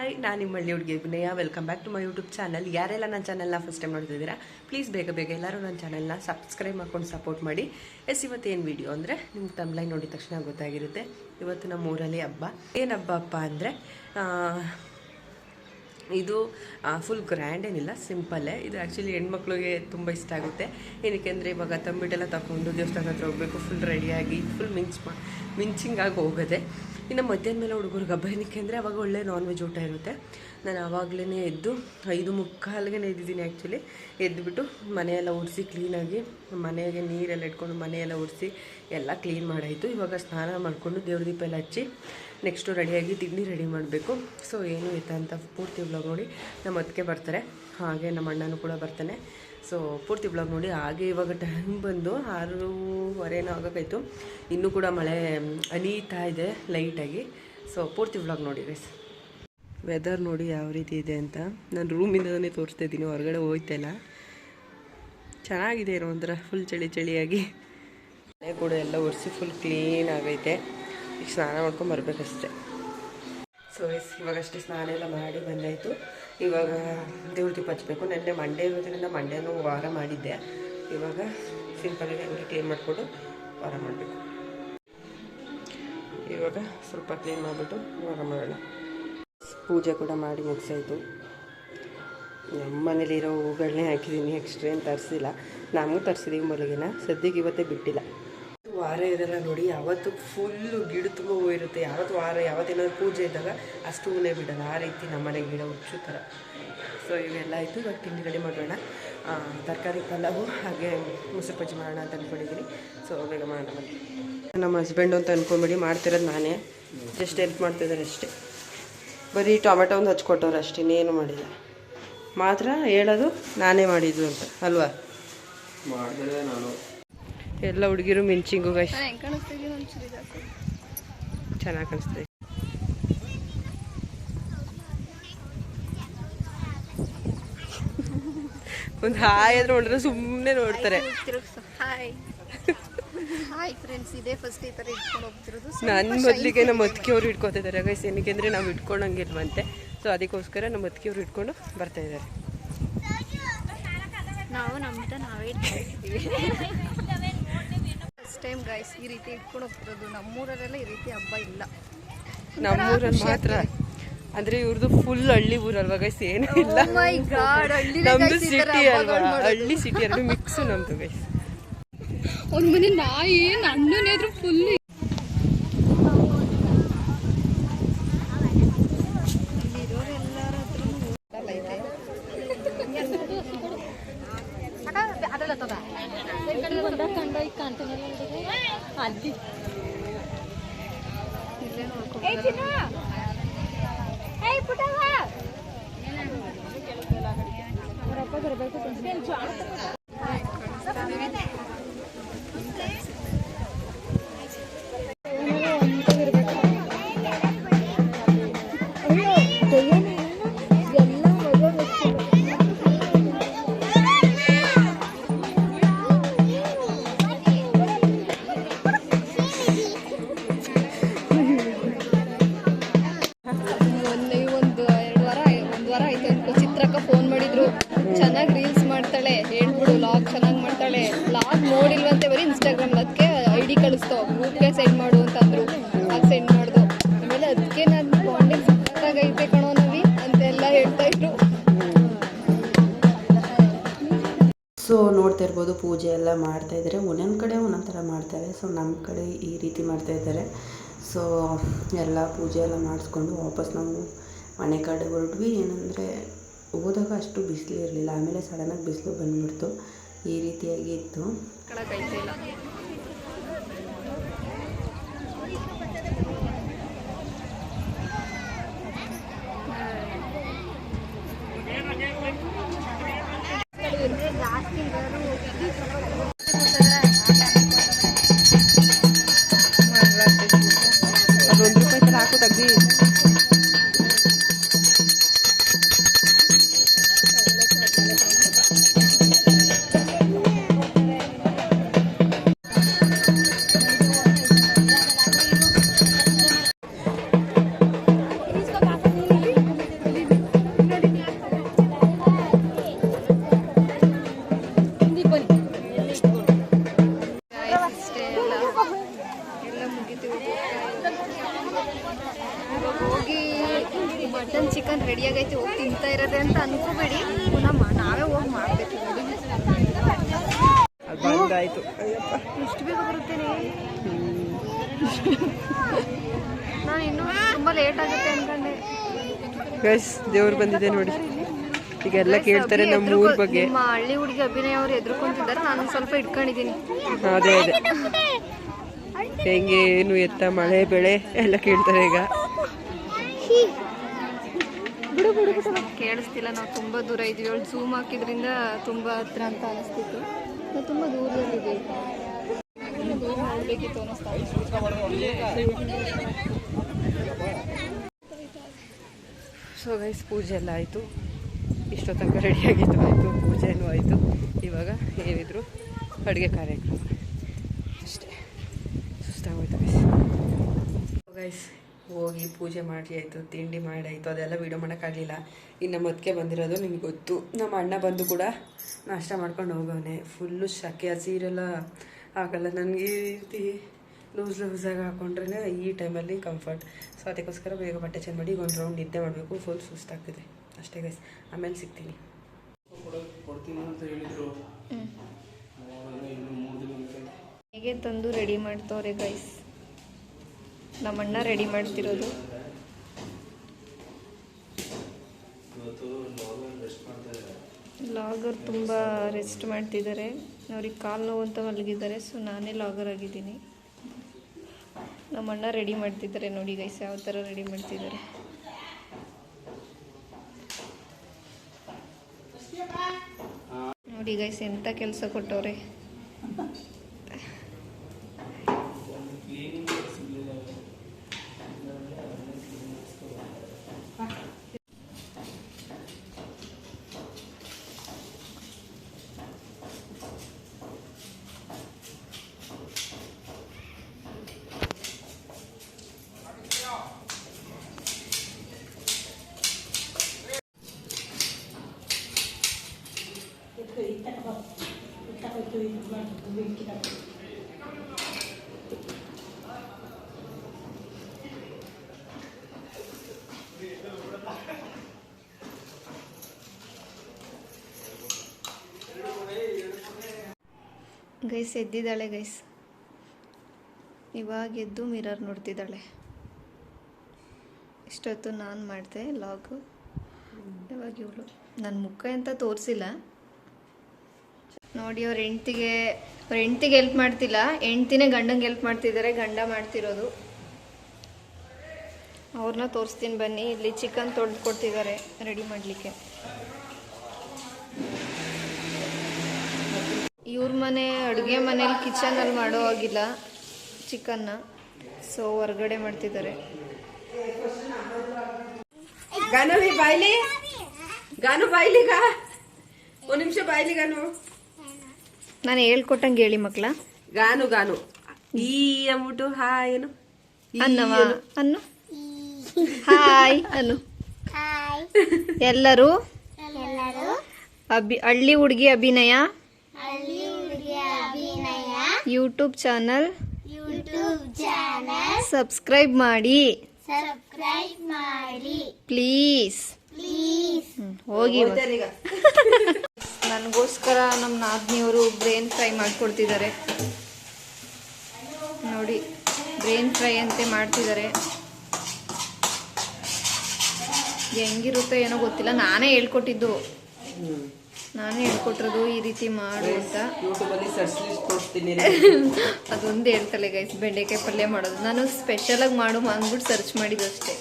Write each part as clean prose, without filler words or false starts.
Hi, ನಾನು ನಿಮ್ಮ ಹಳ್ಳಿ ಹುಡುಗಿ Vinaya. Welcome back to my YouTube channel. ಯಾರೆಲ್ಲ ನನ್ನ ಚಾನಲ್ನ ಫಸ್ಟ್ ಟೈಮ್ ನೋಡ್ತಿದ್ದೀರಾ, ಪ್ಲೀಸ್ ಬೇಗ ಎಲ್ಲರೂ ನನ್ನ ಚಾನಲ್ನ ಸಬ್ಸ್ಕ್ರೈಬ್ ಮಾಡ್ಕೊಂಡು ಸಪೋರ್ಟ್ ಮಾಡಿ. ಇವತ್ತೇನು ವೀಡಿಯೋ ಅಂದರೆ ನಿಮ್ಗೆ ತಮ್ಲೈನ್ ನೋಡಿದ ತಕ್ಷಣ ಗೊತ್ತಾಗಿರುತ್ತೆ. ಇವತ್ತು ನಮ್ಮ ಊರಲ್ಲಿ ಹಬ್ಬ. ಏನು ಹಬ್ಬ ಅಂದರೆ ಇದು ಫುಲ್ ಗ್ರ್ಯಾಂಡ್ ಏನಿಲ್ಲ, ಸಿಂಪಲ್ಲೇ. ಇದು ಆ್ಯಕ್ಚುಲಿ ಹೆಣ್ಮಕ್ಳಿಗೆ ತುಂಬ ಇಷ್ಟ ಆಗುತ್ತೆ. ಏನಕ್ಕೆ ಅಂದರೆ ಇವಾಗ ತಂಬಿಟ್ಟೆಲ್ಲ ತಗೊಂಡು ದೇವಸ್ಥಾನ ಹತ್ರ ಹೋಗಬೇಕು, ಫುಲ್ ರೆಡಿಯಾಗಿ ಫುಲ್ ಮಿಂಚಿಂಗಾಗಿ ಹೋಗೋದೆ. ಇನ್ನು ಮಧ್ಯಾಹ್ನ ಮೇಲೆ ಹುಡುಗರಿಗೆ ಹಬ್ಬ. ಏನಕ್ಕೆ ಅಂದರೆ ಅವಾಗ ಒಳ್ಳೆ ನಾನ್ ವೆಜ್ ಊಟ ಇರುತ್ತೆ. ನಾನು ಆವಾಗಲೇ ಎದ್ದು 5:45ಗೆ ಎದ್ದಿದ್ದೀನಿ. ಆ್ಯಕ್ಚುಲಿ ಎದ್ದುಬಿಟ್ಟು ಮನೆಯೆಲ್ಲ ಒರೆಸಿ ಕ್ಲೀನಾಗಿ, ಮನೆಗೆ ನೀರೆಲ್ಲ ಇಟ್ಕೊಂಡು ಮನೆಯೆಲ್ಲ ಒರೆಸಿ ಎಲ್ಲ ಕ್ಲೀನ್ ಮಾಡಾಯಿತು. ಇವಾಗ ಸ್ನಾನ ಮಾಡಿಕೊಂಡು ದೇವ್ರ ದೀಪ ಎಲ್ಲ ಹಚ್ಚಿ ನೆಕ್ಸ್ಟು ರೆಡಿಯಾಗಿ ತಿಂಡಿ ರೆಡಿ ಮಾಡಬೇಕು. ಸೊ ಏನು ಇತ್ತ ಅಂತ ಪೂರ್ತಿ ವ್ಲಾಗ್ ನೋಡಿ. ನಮ್ಮ ಅತ್ತಿಗೆ ಬರ್ತಾರೆ, ಹಾಗೆ ನಮ್ಮ ಅಣ್ಣನೂ ಕೂಡ ಬರ್ತಾನೆ. ಸೊ ಪೂರ್ತಿ ವ್ಲಾಗ್ ನೋಡಿ. ಹಾಗೆ ಇವಾಗ ಟೈಮ್ ಬಂದು 6:15 ಆಗೋಕ್ಕಾಯಿತು. ಇನ್ನೂ ಕೂಡ ಮಳೆ ಅನೀತಾ ಇದೆ ಲೈಟಾಗಿ. ಸೊ ಪೂರ್ತಿ ವ್ಲಾಗ್ ನೋಡಿ ಗೈಸ್. ವೆದರ್ ನೋಡಿ ಯಾವ ರೀತಿ ಇದೆ ಅಂತ. ನಾನು ರೂಮಿಂದನೇ ತೋರಿಸ್ತಾ ಇದ್ದೀನಿ, ಹೊರಗಡೆ ಹೋಯ್ತಲ್ಲ. ಚೆನ್ನಾಗಿದೆ, ಏನೋ ಒಂಥರ ಫುಲ್ ಚಳಿಯಾಗಿ. ಮನೆ ಕೂಡ ಎಲ್ಲ ಒರೆಸಿ ಫುಲ್ ಕ್ಲೀನ್ ಆಗೈತೆ. ಈಗ ಸ್ನಾನ ಮಾಡ್ಕೊಂಡು ಬರಬೇಕಷ್ಟೆ. ಸೊ ಇವಾಗಷ್ಟೇ ಸ್ನಾನ ಎಲ್ಲ ಮಾಡಿ ಬಂದಾಯಿತು. ಇವಾಗ ದೇವ್ರ ದೀಪ ಹಚ್ಚಬೇಕು. ನೆನ್ನೆ ಮಂಡೇ ಇರೋದ್ರಿಂದ ಮಂಡೇನೂ ವಾರ ಮಾಡಿದ್ದೆ. ಇವಾಗ ಸಿಂಪಲಾಗಿ ಹಂಗೆ ಕ್ಲೀನ್ ಮಾಡಿಕೊಂಡು ವಾರ ಮಾಡಬೇಕು. ಇವಾಗ ಸ್ವಲ್ಪ ಕ್ಲೀನ್ ಮಾಡಿಬಿಟ್ಟು ವಾರ ಮಾಡೋಣ. ಪೂಜೆ ಕೂಡ ಮಾಡಿ ಮುಗಿಸಾಯಿತು. ನಮ್ಮ ಮನೇಲಿರೋ ಹೂಗಳನ್ನೇ ಹಾಕಿದ್ದೀನಿ, ಎಕ್ಸ್ಟ್ರಾ ಏನು ತರಿಸಿಲ್ಲ. ನಮಗೂ ತರಿಸಿದ್ದೀವಿ ಮಲಗಿನ, ಸದ್ಯಕ್ಕೆ ಇವತ್ತೇ ಬಿಟ್ಟಿಲ್ಲ. ವಾರ ಇದೆಲ್ಲ ನೋಡಿ, ಯಾವತ್ತು ಫುಲ್ಲು ಗಿಡ ತುಂಬ ಹೂವು ಇರುತ್ತೆ. ಯಾವತ್ತು ವಾರ ಯಾವತ್ತೇನಾದ್ರು ಪೂಜೆ ಇದ್ದಾಗ ಅಷ್ಟು ಹೂವೇ ಬಿಡೋಲ್ಲ. ಆ ರೀತಿ ನಮ್ಮನೆ ಗಿಡ ಹುಚ್ಚು ಥರ. ಸೊ ಇವೆಲ್ಲ ಆಯಿತು. ಇವಾಗ ತಿಂಡಿ ರೆಡಿ ಮಾಡೋಣ. ತರಕಾರಿ ಪಲಾವು ಹಾಗೆ ಮೊಸರು ಬಜ್ಜಿ ಮಾಡೋಣ ಅಂತ ಅಂದ್ಕೊಂಡಿದ್ದೀನಿ. ಸೊ ಬೇಗ ಮಾಡೋಣ ಬನ್ನಿ. ನಮ್ಮ ಹಸ್ಬೆಂಡು ಅಂತ ಅಂದ್ಕೊಂಬಿಡಿ, ಮಾಡ್ತಿರೋದು ನಾನೇ, ಜಸ್ಟ್ ಹೆಲ್ಪ್ ಮಾಡ್ತಿದ್ದಾರೆ ಅಷ್ಟೇ. ಬರೀ ಟೊಮೆಟೊ ಒಂದು ಹಚ್ಕೊಟ್ಟವ್ರು ಅಷ್ಟೇ, ಇನ್ನೇನು ಮಾಡಿಲ್ಲ. ಮಾತ್ರ ಹೇಳೋದು ನಾನೇ ಮಾಡಿದ್ದು ಅಂತ ಅಲ್ವಾ. ಮಾಡಿದೆ ನಾನು. ಎಲ್ಲ ಹುಡುಗಿರು ಮಿಂಚಿಂಗು ಗೈಸ್, ಚೆನ್ನಾಗಿ ಕಾಣಿಸ್ತಾ ಇದೆ. ಒಂದು ಹಾಯ್ ಆದ್ರೆ ನೋಡಿದ್ರೆ ಸುಮ್ಮನೆ ನೋಡ್ತಾರೆ. ನನ್ನ ಮೊದಲಿಗೆ ನಮ್ಮ ಅತ್ತಿಗೆಯವರು ಇಟ್ಕೊತಿದ್ದಾರೆ ಗೈಸ್. ಏನಕ್ಕೆ ಅಂದರೆ ನಾವು ಇಟ್ಕೊಂಡಂಗಿಲ್ವಂತೆ. ಸೊ ಅದಕ್ಕೋಸ್ಕರ ನಮ್ಮ ಅತ್ತಿಗೆಯವರು ಇಟ್ಕೊಂಡು ಬರ್ತಾ ಇದ್ದಾರೆ. ನಾವು ನಾವೇ ಫಸ್ಟ್ ಟೈಮ್ ಗೈಸ್ ಈ ರೀತಿ ಇಟ್ಕೊಂಡು ಹೋಗ್ತಿರೋದು. ನಮ್ಮೂರಲ್ಲೆಲ್ಲ ಈ ರೀತಿ ಹಬ್ಬ ಇಲ್ಲ, ನಮ್ಮೂರಲ್ಲಿ ಮಾತ್ರ. ಅಂದರೆ ಇವ್ರದ್ದು ಫುಲ್ ಹಳ್ಳಿ ಊರಲ್ವಾ ಗೈಸ್, ಏನೂ ಇಲ್ಲ. ನಮ್ಮದು ಸಿಟಿ ಅಲ್ವಾ, ಹಳ್ಳಿ ಸಿಟಿ ಎರಡು ಮಿಕ್ಸು ನಮ್ಮದು ಗೈಸ್. ಒಂದು ಮನೆ ನಾಯಿ ನನ್ನನೇದ್ರು ಫುಲ್ ಚೆನ್ನಾಗಿ ರೀಲ್ಸ್ ಮಾಡ್ತಾಳೆ, ಹೇಳ್ಬಿಡು ಲಾಗ್ ಚೆನ್ನಾಗಿ ಮಾಡ್ತಾಳೆ. ಲಾಗ್ ನೋಡಿಲ್ವಂತೆ, ಬರೀ ಇನ್ಸ್ಟಾಗ್ರಾಮ್ ಅದಕ್ಕೆ ID ಕಳಿಸ್ತಾವ, ಗ್ರೂಪ್ಗೆ ಸೆಂಡ್ ಮಾಡು ಅಂತಂದ್ರು. ಆಗ ಸೆಂಡ್ ಮಾಡ್ದು. ಆಮೇಲೆ ಅದಕ್ಕೆ ನಾನು ಬಾಂಡಿಂಗ್ ಸಕ್ಕತ್ತಾಗೈತೆ ಕಣೋ ನವಿ ಅಂತೆಲ್ಲ ಹೇಳ್ತಾ ಇದ್ರು. ಸೊ ನೋಡ್ತಾ ಇರ್ಬೋದು, ಪೂಜೆ ಎಲ್ಲ ಮಾಡ್ತಾಯಿದ್ದಾರೆ. ಒಂದೊಂದು ಕಡೆ ಒಂದೊಂದು ಥರ ಮಾಡ್ತಾರೆ. ಸೊ ನಮ್ಮ ಕಡೆ ಈ ರೀತಿ ಮಾಡ್ತಾಯಿದ್ದಾರೆ. ಸೊ ಎಲ್ಲ ಪೂಜೆ ಎಲ್ಲ ಮಾಡಿಸ್ಕೊಂಡು ವಾಪಸ್ ನಾವು ಮನೆ ಕಡೆ ಹೊರಟ್ವಿ. ಏನಂದರೆ ಹೋದಾಗ ಅಷ್ಟು ಬಿಸಿಲು ಇರಲಿಲ್ಲ, ಆಮೇಲೆ ಸಡನ್ನಾಗಿ ಬಿಸಿಲು ಬಂದುಬಿಡ್ತು. ಈ ರೀತಿಯಾಗಿ ಇತ್ತು. ಅದೊಂದು ರೂಪಾಯಿ ಥರ ಹಾಕು ತೆಗ್ದು. ಮಟನ್ ಚಿಕನ್ ರೆಡಿ ಆಗೈತೆ ಹೋಗಿ ತಿಂತಾ ಇರೋದೆ ಅಂತ ಅನ್ಕೋಬೇಡಿ, ಪುನಃ ನಾವೇ ಹೋಗಿ ಮಾಡಬೇಕು. ಬಂದಾಯ್ತು. ಇಷ್ಟು ಬೇಗ ಬರುತ್ತೇನೆ ನಾನು ಇನ್ನೂ ತುಂಬ ಲೇಟ್ ಆಗುತ್ತೆ ಅನ್ಕೊಂಡೆ. ಗೈಸ್ ದೇವ್ರು ಬಂದಿದೆ ನೋಡಿ. ಈಗೆಲ್ಲ ಕೇಳ್ತಾರೆ ನಮ್ಮ ಊರ ಬಗ್ಗೆ. ನಿಮ್ಮ ಹಳ್ಳಿ ಹುಡುಗಿ ಅಭಿನಯ ಅವ್ರು ಎದುರ್ಕೊಂತಿದ್ದಾರೆ, ನಾನು ಸ್ವಲ್ಪ ಇಟ್ಕೊಂಡಿದ್ದೀನಿ. ಅದೇ ಅದೇ ಹೆಂಗೆ ಏನು ಎತ್ತ ಮಳೆ ಬೆಳೆ ಎಲ್ಲ ಕೇಳ್ತಾರೆ ಈಗ. ಕೇಳಿಸ್ತಿಲ್ಲ, ನಾವು ತುಂಬ ದೂರ ಇದ್ವಿ. ಅವಳು ಝೂಮ್ ಹಾಕಿದ್ರಿಂದ ತುಂಬ ಹತ್ರ ಅಂತ ಅನಿಸ್ತಿತ್ತು. ನಾವು ತುಂಬ ದೂರದಲ್ಲಿದ್ದೀವಿ. ದೂರ ಹೋಗ್ಬೇಕಿತ್ತು ಅನ್ನಿಸ್ತಾ. ಸೊ ಗೈಸ್ ಪೂಜೆ ಎಲ್ಲ ಆಯಿತು. ಇಷ್ಟೋ ತನಕ ರೆಡಿಯಾಗಿತ್ತು, ಆಯಿತು ಪೂಜೆನೂ ಆಯಿತು. ಇವಾಗ ಏನಿದ್ರು ಅಡುಗೆ ಕಾರ್ಯಕ್ರಮ ಅಷ್ಟೇ. ಸುಸ್ತಾಗೋಯ್ತು ಗೈಸ್. ಹೋಗಿ ಪೂಜೆ ಮಾಡಿ ಆಯಿತು, ತಿಂಡಿ ಮಾಡಿ ಆಯಿತು, ಅದೆಲ್ಲ ವೀಡಿಯೋ ಮಾಡೋಕ್ಕಾಗಲಿಲ್ಲ. ಇನ್ನು ಮತ್ಕೆ ಬಂದಿರೋದು ನಿಮ್ಗೆ ಗೊತ್ತು. ನಮ್ಮ ಅಣ್ಣ ಬಂದು ಕೂಡ ನಾಷ್ಟ ಮಾಡ್ಕೊಂಡು ಹೋಗೋನೆ. ಫುಲ್ಲು ಶಕೆ, ಸೀರೆಲ್ಲ ಆಗಲ್ಲ ನನಗೆ. ಈ ರೀತಿ ಲೂಸಾಗಿ ಹಾಕ್ಕೊಂಡ್ರೆ ಈ ಟೈಮಲ್ಲಿ ಕಂಫರ್ಟ್. ಸೊ ಅದಕ್ಕೋಸ್ಕರ ಬೇಗ ಬಟ್ಟೆ ಚೇಂಜ್ ಮಾಡಿ ಒಂದು ರೌಂಡ್ ನಿದ್ದೆ ಮಾಡಬೇಕು. ಫುಲ್ ಸುಸ್ತಾಗ್ತಿದೆ ಅಷ್ಟೇ ಗೈಸ್. ಆಮೇಲೆ ಸಿಗ್ತೀನಿ. ಹೇಗೆ ತಂದು ರೆಡಿ ಮಾಡ್ತವ್ರೆ ಗೈಸ್. ನಮ್ಮಣ್ಣ ರೆಡಿ ಮಾಡ್ತಿರೋದು. ಲಾಗರ್ ತುಂಬ ರೆಸ್ಟ್ ಮಾಡ್ತಿದ್ದಾರೆ. ಅವ್ರಿಗೆ ಕಾಲು ನೋವು ಅಂತ ಮಲಗಿದ್ದಾರೆ. ಸೊ ನಾನೇ ಲಾಗರ್ ಆಗಿದ್ದೀನಿ. ನಮ್ಮಣ್ಣ ರೆಡಿ ಮಾಡ್ತಿದ್ದಾರೆ ನೋಡಿ ಗೈಸ್, ಯಾವ ಥರ ರೆಡಿ ಮಾಡ್ತಿದ್ದಾರೆ. ನೋಡಿ ಗೈಸ್ ಎಂಥ ಕೆಲಸ ಕೊಟ್ಟವ್ರೆ. ಗೈಸ್ ಎದ್ದಿದ್ದಾಳೆ ಗೈಸ್. ಇವಾಗ ಎದ್ದು ಮಿರರ್ ನೋಡ್ತಿದ್ದಾಳೆ. ಇಷ್ಟೊತ್ತು ನಾನು ಮಾಡಿದೆ ಲಾಗು. ಇವಾಗ ಇವಳು ನನ್ನ ಮುಖ ಅಂತ ತೋರಿಸಿಲ್ಲ ನೋಡಿ. ಅವ್ರ ಹೆಂಡ್ತಿಗೆ ಹೆಲ್ಪ್ ಮಾಡ್ತಿಲ್ಲ, ಹೆಂಡ್ತಿನೇ ಗಂಡಂಗೆ ಹೆಲ್ಪ್ ಮಾಡ್ತಿದ್ದಾರೆ. ಗಂಡ ಮಾಡ್ತಿರೋದು. ಅವ್ರನ್ನ ತೋರಿಸ್ತೀನಿ ಬನ್ನಿ. ಇಲ್ಲಿ ಚಿಕನ್ ತೊಳೆದು ಕೊಡ್ತಿದ್ದಾರೆ ರೆಡಿ ಮಾಡಲಿಕ್ಕೆ. ಇವ್ರ ಮನೆ ಅಡುಗೆ ಮನೇಲಿ ಕಿಚನಲ್ಲಿ ಮಾಡೋ ಆಗಿಲ್ಲ ಚಿಕನ್ನ. ಸೊ ಹೊರಗಡೆ ಮಾಡ್ತಿದ್ದಾರೆ. ಗಾನು ಬಾಯ್ಲಿಗ ಒಂದು ನಿಮಿಷ ಬಾಯ್ಲಿ ಗಾನು. ನಾನು ಹೇಳ್ಕೊಟ್ಟಂಗೆ ಹೇಳಿ ಮಕ್ಕಳ. ಗಾನು ಗಾನು ಈ ಅಂದ್ಬಿಟ್ಟು ಹಾಯ್ ಏನು ಅನ್ನವ ಅನ್ನು ಹಾಯ್ ಅನ್ನು. ಎಲ್ಲರೂ ಹಳ್ಳಿ ಹುಡುಗಿ ಅಭಿನಯ ಯೂಟ್ಯೂಬ್ ಚಾನಲ್ ಸಬ್ಸ್ಕ್ರೈಬ್ ಮಾಡಿ ಪ್ಲೀಸ್. ಹೋಗಿ ನನಗೋಸ್ಕರ ನಮ್ಮ ನಾದ್ನಿಯವರು ಬ್ರೇನ್ ಫ್ರೈ ಮಾಡಿಕೊಡ್ತಿದ್ದಾರೆ ನೋಡಿ. ಬ್ರೇನ್ ಫ್ರೈ ಅಂತೆ ಮಾಡ್ತಿದ್ದಾರೆ. ಹೆಂಗಿರುತ್ತೋ ಏನೋ ಗೊತ್ತಿಲ್ಲ. ನಾನೇ ಹೇಳ್ಕೊಟ್ಟಿದ್ದು, ನಾನೇ ಹೇಳ್ಕೊಟ್ಟಿರೋದು ಈ ರೀತಿ ಮಾಡು ಅಂತ. ಅದೊಂದು ಹೇಳ್ತಾಳೆ ಗೈಸ್, ಬೆಂಡೆಕಾಯಿ ಪಲ್ಯ ಮಾಡೋದು. ನಾನು ಸ್ಪೆಷಲಾಗಿ ಮಾಡು ಅಂದ್ಬಿಟ್ಟು ಸರ್ಚ್ ಮಾಡಿದ್ದು ಅಷ್ಟೇ.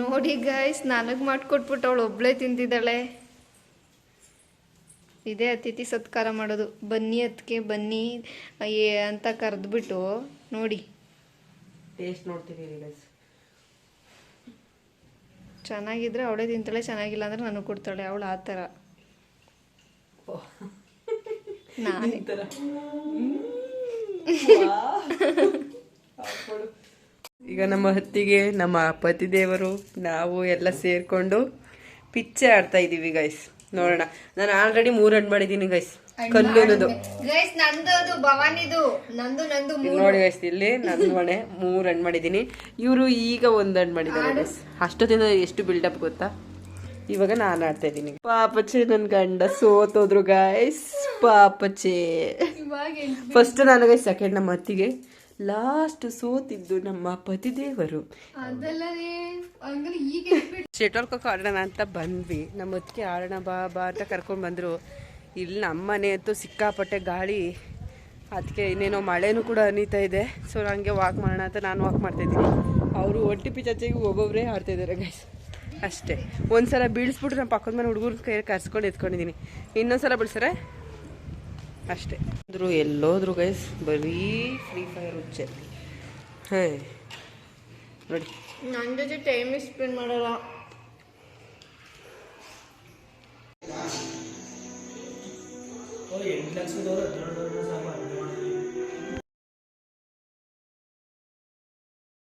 ನೋಡಿ ಗೈಸ್, ನನಗೆ ಮಾಡಿಕೊಟ್ಬಿಟ್ಟು ಅವಳು ಒಬ್ಳೇ ತಿಂತಿದ್ದಾಳೆ. ಇದೇ ಅತಿಥಿ ಸತ್ಕಾರ ಮಾಡೋದು. ಬನ್ನಿ ಅದಕ್ಕೆ ಬನ್ನಿ ಅಂತ ಕರೆದ್ಬಿಟ್ಟು ನೋಡಿ ಟೇಸ್ಟ್ ನೋಡ್ತೀವಿ ಗೈಸ್. ಚೆನ್ನಾಗಿದ್ರೆ ಅವಳೇ ತಿಂತಾಳೆ, ಚೆನ್ನಾಗಿಲ್ಲ ಅಂದ್ರೆ ನನಗೆ ಕೊಡ್ತಾಳೆ. ಅವಳು ಆ ಥರ. ನಾನೇ ಈಗ ನಮ್ಮ ಹೊತ್ತಿಗೆ ನಮ್ಮ ಪತಿದೇವರು ನಾವು ಎಲ್ಲ ಸೇರಿಕೊಂಡು ಪಿಚ್ಚೆ ಆಡ್ತಾ ಇದ್ದೀವಿ ಗೈಸ್. ನೋಡೋಣ. ನಾನು ಆಲ್ರೆಡಿ 3 ರನ್ ಮಾಡಿದ್ದೀನಿ ಗೈಸ್. ಕಲ್ಲುನದು ಗೈಸ್ ನಂದು ಅದು ಭವಾನಿದು ನಂದು ನೋಡಿ ಗೈಸ್ ಇಲ್ಲಿ ನನ್ನ ಮನೆ 3 ಹಣ್ಣು ಮಾಡಿದ್ದೀನಿ. ಇವರು ಈಗ 1 ಹಣ್ಣು ಮಾಡಿದ್ದಾರೆ ಗೈಸ್. ಅಷ್ಟೊತ್ತಿಂದ ಎಷ್ಟು ಬಿಲ್ಡಪ್ ಗೊತ್ತಾ. ಇವಾಗ ನಾನು ಆಡ್ತಾ ಇದ್ದೀನಿ. ಪಾಪಚೆ ನನ್ನ ಗಂಡ ಸೋತೋದ್ರು ಗೈಸ್. ಪಾಪಚೆ ಫಸ್ಟ್ ನಾನು ಗೈಸ್, ಸೆಕೆಂಡ್ ನಮ್ಮ ಅತ್ತಿಗೆ, ಲಾಸ್ಟ್ ಸೋತಿದ್ದು ನಮ್ಮ ಪತಿದೇವರು. ಶಟಲ್ ಕಾಕ್ ಆಡೋಣ ಅಂತ ಬಂದ್ವಿ. ನಮ್ಮ ಅತ್ತಿಗೆ ಆಡೋಣ ಬಾ ಬಾ ಅಂತ ಕರ್ಕೊಂಡು ಬಂದರು. ಇಲ್ಲಿ ನಮ್ಮ ಮನೆ ಅಂತೂ ಸಿಕ್ಕಾಪಟ್ಟೆ ಗಾಳಿ, ಅದಕ್ಕೆ ಇನ್ನೇನೋ ಮಳೆನೂ ಕೂಡ ಹನಿತಾ ಇದೆ. ಸೊ ನನಗೆ ವಾಕ್ ಮಾಡೋಣ ಅಂತ ನಾನು ವಾಕ್ ಮಾಡ್ತಾಯಿದ್ದೀನಿ. ಅವರು ಒಟ್ಟಿ ಪಿಚಾಚಿಗೆ ಒಬ್ಬೊಬ್ಬರೇ ಆಡ್ತಾಯಿದ್ದಾರೆ ಗೈಸ್. ಅಷ್ಟೇ. ಒಂದು ಸಲ ಬೀಳಿಸ್ಬಿಟ್ರೆ ನಮ್ಮ ಪಕ್ಕದ ಮನೆ ಹುಡುಗರ ಕೈ ಕರ್ಸ್ಕೊಂಡು ಎತ್ಕೊಂಡಿದ್ದೀನಿ. ಇನ್ನೊಂದು ಸಲ ಬೀಳ್ಸರೆ ಅಷ್ಟೇ. ಅಂದರು ಎಲ್ಲೋದ್ರು ಗೈಸ್, ಬರೀ ಫ್ರೀ ಫೈರ್ ಹುಚ್ಚೆ. ಹಾಂ ನೋಡಿ, ನನ್ನ ಜೊತೆ ಟೈಮ್ ಸ್ಪೆಂಡ್ ಮಾಡಲ್ಲ. ಎಂಟು ಲಕ್ಷದವರು 12 ಸಾಮಾನು